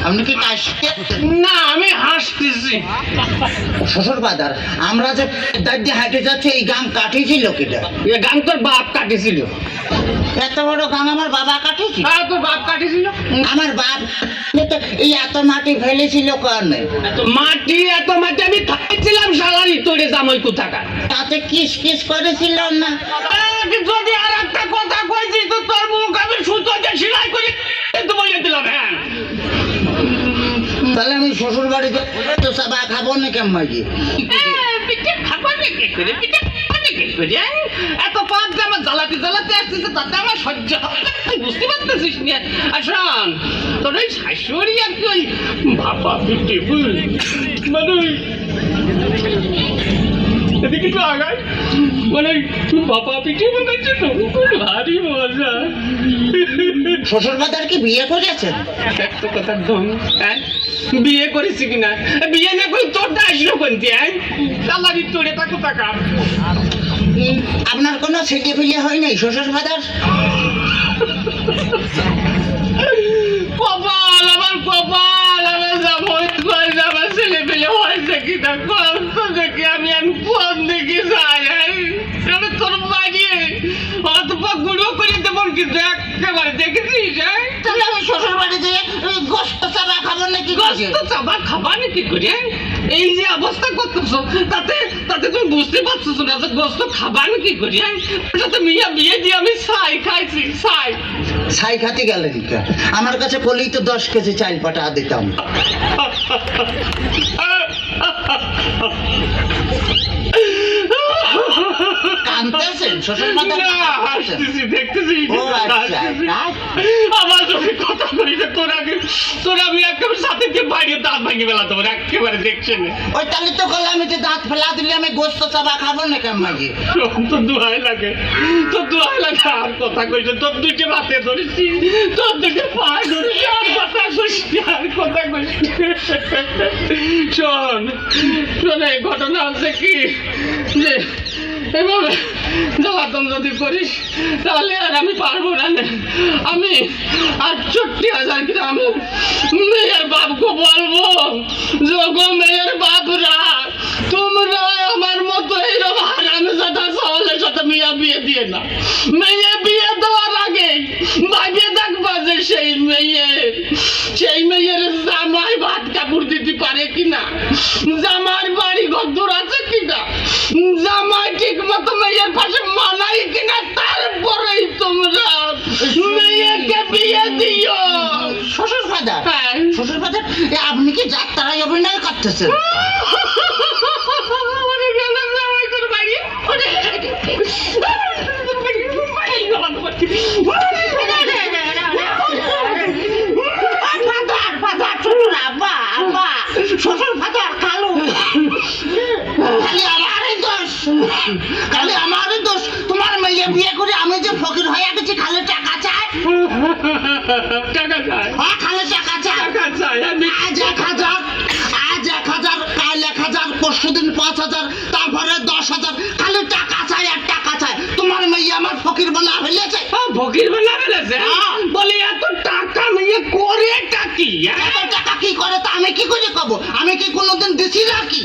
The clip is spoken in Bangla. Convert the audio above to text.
আপনি কি কাশতে? না, আমি হাসতেছি। শ্বশুর বাদার, আমরা যে দাঁড়িয়ে হাঁটে যাচ্ছে এই গান কাটিয়েছিল কেটা? এ গান তোর বাপ কাটেছিল। এত বড় গান আমার বাবা কাটিয়েছিল? হ্যাঁ, তোর বাপ কাটেছিল। আমার বাপ এই এত মাটি ফেলেছিল কারণে। মাটি এত মাটি আমি খাইছিলাম শালারি তোরে জামাই কোথাকার। তাতে কিস কিস করেছিল না? যদি আর একটা কথা কইছি তো তোর মুখ আমি সুতোতে সেলাই করে তো বলে দিলাম। হ্যাঁ, তাহলে আমি শ্বশুর বাড়িতে তো চাবা খাবো না কেমন গিয়ে? পিঠে খাবো না কে করে? পিঠে খাবো না কে করে? এত পাক যে আমার জ্বালাতে জ্বালাতে আসতেছে, তাতে আমার সহ্য হবে না। তুই বুঝতে পারতেছিস না? আর শোন, তোর ওই শাশুড়ি আর কি ওই ভাপা পিঠে মানে এদিকে একটু আগায় মানে ভাপা পিঠে বানাচ্ছে তো, ভারী মজা। শ্বশুর বাদার কি বিয়ে করেছেন? একটা কথার ধন, হ্যাঁ বিয়ে করেছি কিনা? বিয়ে না করে তোরটা আসলো কোনটি? হ্যাঁ, চালারি তোরে তাকে টাকা। আপনার কোনো ছেলে ফিলে হয় নাই শ্বশুর বাদার? কপাল আমার, কপাল আমার জামাই কই আমার ছেলে পেলে হয়েছে কিনা কম তো দেখি আমি কোন দিকে যাই? আমি তোর বাড়িয়ে অথবা গুঁড়ো করে দেবো কিন্তু একেবারে দেখেছিস? তাহলে আমি শ্বশুর বাড়িতে গোস্ত চাবা খাবো নাকি? গোস্ত চাবা খাবা নাকি করে? এই যে অবস্থা করতেছো তাতে তাতে তুমি বুঝতে পারছো না যে গোস্ত খাবা নাকি করে? সাথে মিয়া বিয়ে দিয়ে আমি ছাই খাইছি, ছাই। ছাই খাতে গেলেন কে? আমার কাছে বলেই তো 10 কেজি চাল পাঠা দিতাম। কাঁদতেছেন শ্বশুর বাদার? না, হাসতেছি, দেখতেছি। ও আচ্ছা, আমার যদি কথা বলি যে তোর আমি একেবারে সাথে দিয়ে বাইরে দাঁত ভাঙিয়ে বেলা তোমার একেবারে দেখছেন। ওই তাহলে তো বললাম যে দাঁত ফেলা দিলে আমি গোস্ত চাবা খাবো না কেমন গিয়ে? তো দোহাই লাগে, তো দোহাই লাগে। আর কথা কইছে তোর দুইটা হাতে ধরেছি, তোর দুইটা পায়ে ধরেছি, আর কথা কইছি, আর কথা কইছি। শোন শোন, এই ঘটনা হচ্ছে কি যে এভাবে জ্বালাতন যদি করিস তাহলে আর আমি পারবো না। আমি 68,000 গ্রামের মেয়ের বাপকে বলবো, যোগো মেয়ের বাপরা, তোমরা আমার মতো এইরকম হারামজাদা চাওয়ালের সাথে মেয়ে বিয়ে দিয়ে না। মেয়ে বিয়ে দেওয়ার আগে ভাবিয়ে দেখবা যে সেই মেয়ের জামাই ভাত কাপড় দিতে পারে কিনা, জামার বাড়ি ঘর আছে কিনা, জামাই ঠিক মতো মেয়ের পাশে মানাই কিনা, তারপরেই তোমরা মেয়েকে বিয়ে দিও। শ্বশুর ফাদার, হ্যাঁ। শ্বশুর ফাদার, আপনি কি যাত্রায় অভিনয় করতেছেন? শ্বশুর ফাদার কালু, খালি আমারই দোষ। তোমার মেয়ে বিয়ে করে আমি যে ফকির হয়ে গেছি, খালি টাকা চাই। টাকা চাই? হ্যাঁ, খালি টাকা চাই। টাকা চাই আমি। আজ 1000, আজ 1000, কাল 1000, পরশুদিন 5000, তারপরে 10,000, খালি টাকা চাই আর টাকা চাই। তোমার মেয়ে আমার ফকির বানা ফেলেছে। ফকির বানা ফেলেছে? বলে এত টাকা মেয়ে করে কি? এত টাকা কি করে তা আমি কি করে কব? আমি কি কোনোদিন দিছি নাকি?